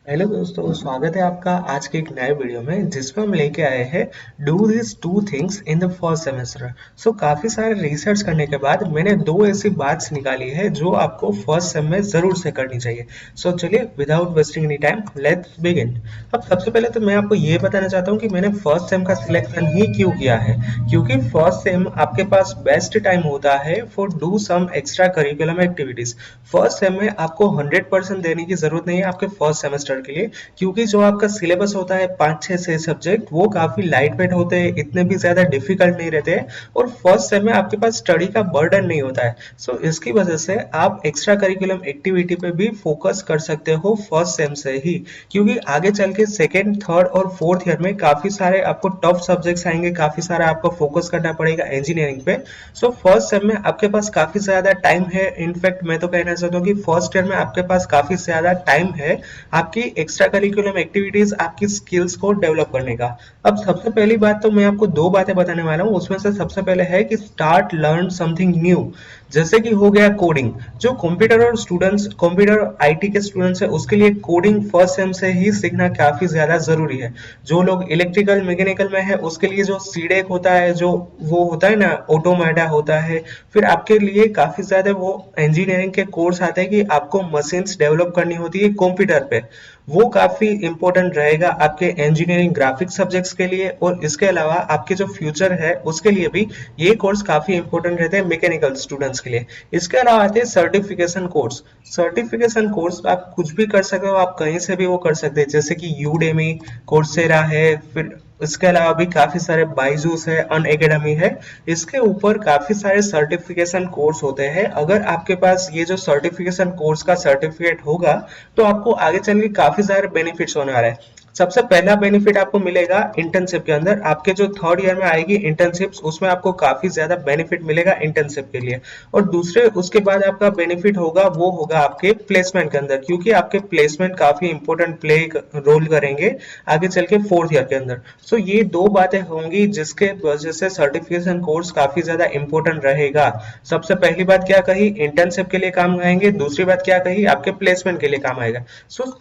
Hello दोस्तों, स्वागत है आपका आज के एक नए वीडियो में जिसमें हम लेके आए हैं do this two things in the first semester. काफी सारे रिसर्च करने के बाद मैंने दो ऐसी बातें निकाली है जो आपको फर्स्ट सेम में जरूर से करनी चाहिए। चलिए without wasting any time let's begin. अब सबसे पहले तो मैं आपको ये बताना चाहता हूँ कि मैंने फर्स्ट सेम का सिलेक्शन ही क्यों किया है, क्योंकि फर्स्ट सेम आपके पास बेस्ट टाइम होता है for do some extra curriculum activities. First sem में आपको 100% देने की जरूरत नहीं है आपके फर्स्ट सेमेस्टर के लिए, क्योंकि जो आपका सिलेबस होता है 5 6 6 सब्जेक्ट वो काफी लाइट वेट होते हैं, इतने भी ज्यादा डिफिकल्ट नहीं रहते हैं और फर्स्ट सेम में आपके पास स्टडी का बर्डन नहीं होता है। इसकी वजह से आप एक्स्ट्रा करिकुलम एक्टिविटी पे भी फोकस कर सकते हो फर्स्ट सेम से ही, क्योंकि आगे चल के सेकेंड थर्ड और फोर्थ ईयर में काफी सारे आपको टफ सब्जेक्ट्स आएंगे, काफी सारा आपको फोकस करना पड़ेगा इंजीनियरिंग पे। फर्स्ट सेम में आपके पास काफी ज्यादा टाइम है। इनफैक्ट मैं तो कहना चाहता हूँ कि फर्स्ट ईयर में आपके पास काफी ज्यादा टाइम है आपकी एक्स्ट्रा करिकुलम एक्टिविटीज, आपकी स्किल्स को डेवलप करने का। अब सबसे पहली बात तो मैं आपको दो बातें बताने वाला हूँ, उसमें से सबसे पहले है कि स्टार्ट लर्न समथिंग न्यू। जैसे कि हो गया कोडिंग। जो कंप्यूटर और स्टूडेंट्स, कंप्यूटर आईटी के स्टूडेंट्स है, उसके लिए कोडिंग फर्स्ट सेम से ही सीखना काफी ज्यादा जरूरी है। जो लोग इलेक्ट्रिकल मैकेनिकल में है उसके लिए जो सीडेक होता है, जो वो होता है ना, ऑटोमेटा होता है। फिर आपके लिए काफी ज्यादा वो इंजीनियरिंग के कोर्स आते हैं कि आपको मशीन्स डेवलप करनी होती है कंप्यूटर पे। वो काफी इंपॉर्टेंट रहेगा आपके इंजीनियरिंग ग्राफिक्स सब्जेक्ट्स के लिए, और इसके अलावा आपके जो फ्यूचर है उसके लिए भी ये कोर्स काफी इंपॉर्टेंट रहते हैं मैकेनिकल स्टूडेंट्स के लिए। इसके अलावा आते हैं सर्टिफिकेशन कोर्स। सर्टिफिकेशन कोर्स आप कुछ भी कर सकते हो, आप कहीं से भी वो कर सकते हैं, जैसे कि यूडेमी, कोर्सेरा है, फिर इसके अलावा भी काफी सारे बाइजूस है, अन एकेडमी है। इसके ऊपर काफी सारे सर्टिफिकेशन कोर्स होते हैं। अगर आपके पास ये जो सर्टिफिकेशन कोर्स का सर्टिफिकेट होगा तो आपको आगे चल के काफी सारे बेनिफिट्स होने वाले हैं। सबसे पहला बेनिफिट आपको मिलेगा इंटर्नशिप के अंदर, आपके जो थर्ड ईयर में आएगी इंटर्नशिप्स, उसमें आपको काफी ज्यादा बेनिफिट मिलेगा इंटर्नशिप के लिए। और दूसरे उसके बाद आपका बेनिफिट होगा वो होगा आपके प्लेसमेंट के अंदर, क्योंकि आपके प्लेसमेंट काफी इंपॉर्टेंट प्ले रोल करेंगे आगे चल के फोर्थ ईयर के अंदर। ये दो बातें होंगी जिसके वजह से सर्टिफिकेशन कोर्स काफी ज्यादा इंपॉर्टेंट रहेगा। सबसे पहली बात क्या कही, इंटर्नशिप के लिए काम आएंगे, दूसरी बात क्या कही, आपके प्लेसमेंट के लिए काम आएगा। सो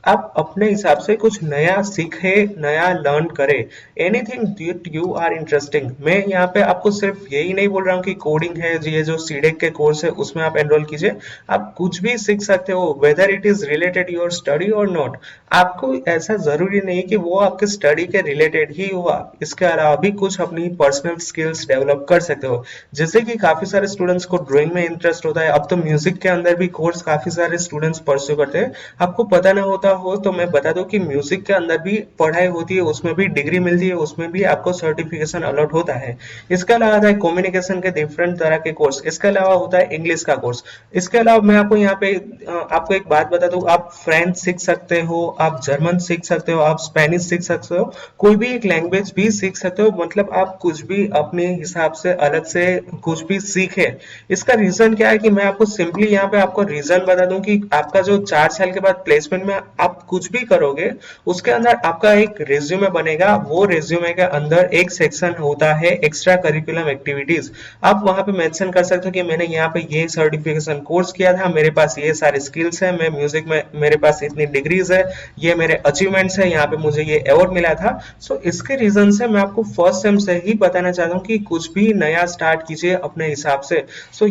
आप अपने हिसाब से कुछ नया सीखे, नया लर्न करें। Anything that you are interesting. मैं यहाँ पे आपको सिर्फ यही नहीं बोल रहा हूँ कि कोडिंग है, ये जो सीडेक के कोर्स है उसमें आप एनरोल कीजिए। आप कुछ भी सीख सकते हो, whether it is related your study और नॉट। आपको ऐसा जरूरी नहीं कि वो आपके स्टडी के रिलेटेड ही हुआ, इसके अलावा भी कुछ अपनी पर्सनल स्किल्स डेवलप कर सकते हो। जैसे कि काफी सारे स्टूडेंट्स को ड्राइंग में इंटरेस्ट होता है, अब तो म्यूजिक के अंदर भी कोर्स काफी सारे स्टूडेंट्स परस्यू करते हैं। आपको पता ना होता हो तो मैं बता दूं कि म्यूजिक के अंदर भी पढ़ाई होती है, उसमें भी डिग्री मिलती है, उसमें भी आपको सर्टिफिकेशन अलॉट होता है। इसके अलावा आता है कम्युनिकेशन के डिफरेंट तरह के कोर्स, इसके अलावा होता है इंग्लिश का कोर्स। इसके अलावा मैं आपको यहाँ पे आपको एक बात बता दूं, आप फ्रेंच सीख सकते हो, आप जर्मन सीख सकते हो, आप स्पेनिश सीख सकते हो, कोई भी एक लैंग्वेज भी सीख सकते हो। मतलब आप कुछ भी अपने हिसाब से अलग से कुछ भी सीखे। इसका रीजन क्या है कि मैं आपको सिंपली यहाँ पे आपको रीजन बता दूं कि आपका जो 4 साल के बाद प्लेसमेंट में आप कुछ भी करोगे उसके अंदर आपका एक रेज्यूमे बनेगा। वो रेज्यूमे के अंदर एक सेक्शन होता है एक्स्ट्रा करिकुलम एक्टिविटीज। आप वहां पे मेंशन कर सकते हो कि मैंने यहाँ पे ये सर्टिफिकेशन कोर्स किया था, मेरे पास ये सारे स्किल्स है, मैं म्यूजिक में मेरे पास इतनी डिग्रीज है, ये मेरे अचीवमेंट्स है, यहाँ पे मुझे ये अवार्ड मिला था। इसके रीजन से मैं आपको फर्स्ट सेम से ही बताना चाहता हूँ कि कुछ भी नया स्टार्ट कीजिए अपने हिसाब से।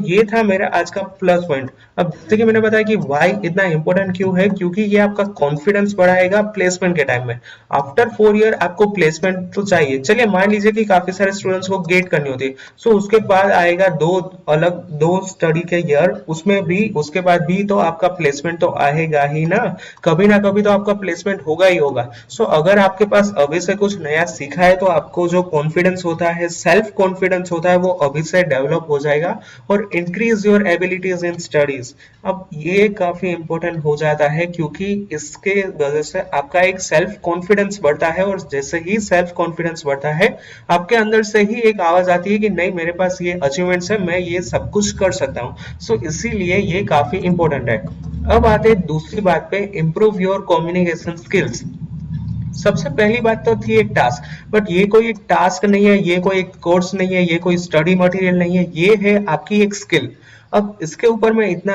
ये था मेरा आज का प्लस पॉइंट। अब जैसे कि मैंने बताया कि वाई इतना इंपॉर्टेंट क्यों है, क्योंकि ये आपका कॉन्फिडेंस बढ़ाएगा प्लेसमेंट के टाइम में। आफ्टर 4 ईयर आपको प्लेसमेंट तो चाहिए। चलिए मान लीजिए कि काफी सारे स्टूडेंट्स को गेट करनी होती है, उसके बाद आएगा दो स्टडी के ईयर, उसमें भी उसके बाद भी तो आपका प्लेसमेंट तो आएगा ही ना कभी तो आपका प्लेसमेंट होगा ही होगा। अगर आपके पास अभी से कुछ नया सीखा है तो आपको जो कॉन्फिडेंस होता है, सेल्फ कॉन्फिडेंस होता है, वो अभी से डेवलप हो जाएगा और increase your abilities in studies. अब ये काफी इंपॉर्टेंट हो जाता है, क्योंकि इसके वजह से आपका एक सेल्फ कॉन्फिडेंस बढ़ता है, और जैसे ही सेल्फ कॉन्फिडेंस बढ़ता है आपके अंदर से ही एक आवाज आती है कि नहीं, मेरे पास ये अचीवमेंट्स है, मैं ये सब कुछ कर सकता हूँ। इसीलिए ये काफी इंपॉर्टेंट है। अब आते हैं दूसरी बात पे, इंप्रूव योर कम्युनिकेशन स्किल्स। सबसे पहली बात तो थी एक टास्क, बट ये कोई एक टास्क नहीं है, ये कोई एक कोर्स नहीं है, ये कोई स्टडी मटेरियल नहीं है, ये है आपकी एक स्किल। अब इसके ऊपर मैं इतना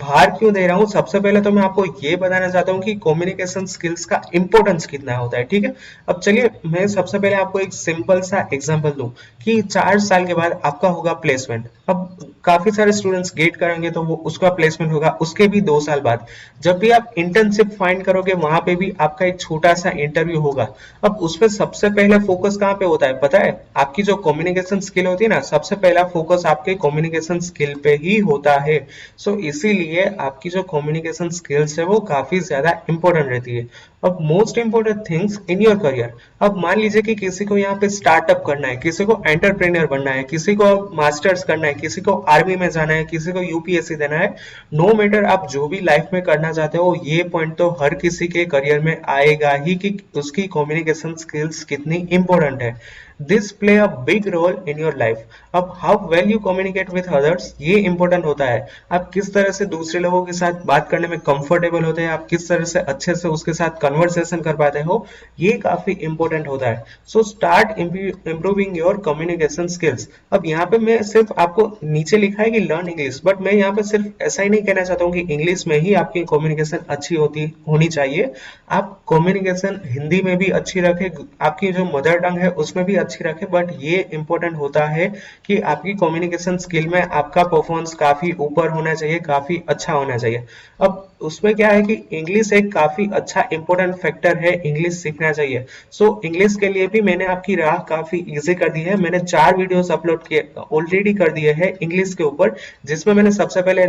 भार क्यों दे रहा हूँ, सबसे पहले तो मैं आपको ये बताना चाहता हूँ कि कम्युनिकेशन स्किल्स का इंपॉर्टेंस कितना होता है, ठीक है। अब चलिए मैं सबसे पहले आपको एक सिंपल सा एग्जांपल दूं कि 4 साल के बाद आपका होगा प्लेसमेंट। अब काफी सारे स्टूडेंट्स गेट करेंगे तो वो उसका प्लेसमेंट होगा उसके भी 2 साल बाद। जब भी आप इंटर्नशिप फाइंड करोगे वहां पे भी आपका एक छोटा सा इंटरव्यू होगा। अब उसमें सबसे पहले फोकस कहाँ पे होता है पता है, आपकी जो कम्युनिकेशन स्किल होती है ना, सबसे पहला फोकस आपके कम्युनिकेशन स्किल पे ही होता है। सो इसीलिए आपकी जो कम्युनिकेशन स्किल्स है वो काफी ज्यादा इंपॉर्टेंट रहती है। अब most important things in your career, अब मान लीजिए कि किसी को यहाँ पे स्टार्टअप करना है, किसी को एंटरप्रेन्योर बनना है, किसी को मास्टर्स करना है, किसी को आर्मी में जाना है, किसी को यूपीएससी देना है। नो मैटर आप जो भी लाइफ में करना चाहते हो, ये पॉइंट तो हर किसी के करियर में आएगा ही कि उसकी कम्युनिकेशन स्किल्स कितनी इंपॉर्टेंट है। This play a big role in your life. अब how well you communicate with others ये इंपॉर्टेंट होता है। आप किस तरह से दूसरे लोगों के साथ बात करने में कंफर्टेबल होते हैं, आप किस तरह से अच्छे से उसके साथ कन्वर्सेशन कर पाते हो, ये काफी इंपॉर्टेंट होता है। So start improving your communication skills. अब यहाँ पे मैं सिर्फ आपको नीचे लिखा है कि लर्न इंग्लिश, बट मैं यहाँ पे सिर्फ ऐसा ही नहीं कहना चाहता हूँ कि इंग्लिश में ही आपकी कम्युनिकेशन अच्छी होनी चाहिए। आप कम्युनिकेशन हिंदी में भी अच्छी रखें, आपकी जो मदर टंग है उसमें भी अच्छी रखें, बट ये इंपॉर्टेंट होता है कि आपकी कम्युनिकेशन स्किल में आपका परफॉर्मेंस काफी ऊपर होना चाहिए, काफी अच्छा होना चाहिए। अब उसमें क्या है कि इंग्लिश एक काफी अच्छा इंपॉर्टेंट फैक्टर है, इंग्लिश सीखना चाहिए। सो इंग्लिश के लिए भी मैंने आपकी राह काफी इजी कर दी है। मैंने 4 वीडियोस अपलोड किए ऑलरेडी कर दिए हैं इंग्लिश के ऊपर, जिसमें मैंने सबसे पहले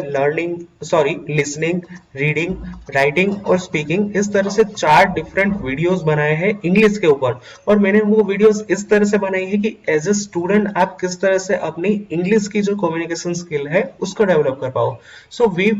लिसनिंग, रीडिंग, राइटिंग और स्पीकिंग, इस तरह से 4 डिफरेंट वीडियोस बनाए हैं इंग्लिश के ऊपर। और मैंने वो वीडियोस इस तरह से बनाई है कि एज ए स्टूडेंट आप किस तरह से अपनी इंग्लिश की जो कम्युनिकेशन स्किल है उसको डेवलप कर पाओ।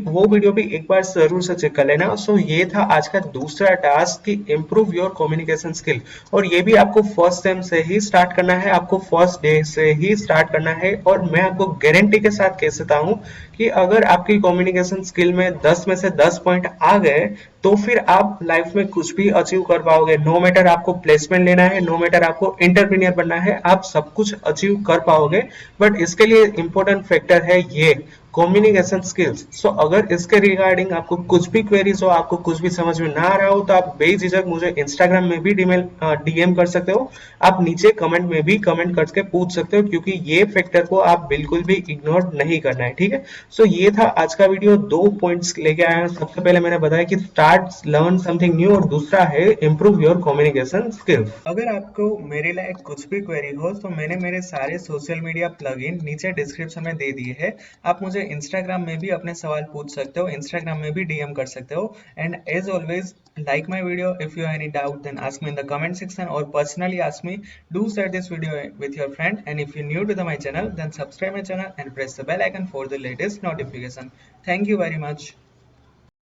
वो वीडियो भी एक बार जरूर से चेक कर लेना। ये था आज का दूसरा टास्क कि इम्प्रूव योर कम्युनिकेशन स्किल, और ये भी आपको फर्स्ट टाइम से ही स्टार्ट करना है, आपको फर्स्ट डे से ही स्टार्ट करना है। और मैं आपको गारंटी के साथ कह सकता हूँ कि अगर आपकी कम्युनिकेशन स्किल में 10 में से 10 पॉइंट आ गए तो फिर आप लाइफ में कुछ भी अचीव कर पाओगे। नो मैटर आपको प्लेसमेंट लेना है, नो मैटर आपको एंटरप्रेन्योर बनना है, आप सब कुछ अचीव कर पाओगे। बट इसके लिए इंपॉर्टेंट फैक्टर है ये कम्युनिकेशन स्किल्स। अगर इसके रिगार्डिंग आपको कुछ भी क्वेरीज हो, आपको कुछ भी समझ में ना आ रहा हो, तो आप बेझिझक मुझे इंस्टाग्राम में भी डीएम कर सकते हो। आप नीचे कमेंट में भी कमेंट करके पूछ सकते हो, क्योंकि ये फैक्टर को आप बिल्कुल भी इग्नोर नहीं करना है, ठीक है। ये था आज का वीडियो, 2 पॉइंट्स लेके आया हूं। सबसे पहले मैंने बताया कि स्टार्ट लर्न समथिंग न्यू, और दूसरा है इंप्रूव योर कम्युनिकेशन स्किल्स। अगर आपको मेरे लायक कुछ भी क्वेरी हो तो मैंने मेरे सारे सोशल मीडिया प्लगइन नीचे डिस्क्रिप्शन में दे दिए हैं। आप मुझे इंस्टाग्राम में भी अपने सवाल पूछ सकते हो, इंस्टाग्राम में भी डीएम कर सकते हो। And as always, like my video. If you have any doubt, then ask me in the comment section or personally ask me. Do share this video with your friend, and if you're new to my channel, then subscribe my channel and press the bell icon for the latest notification. Thank you very much.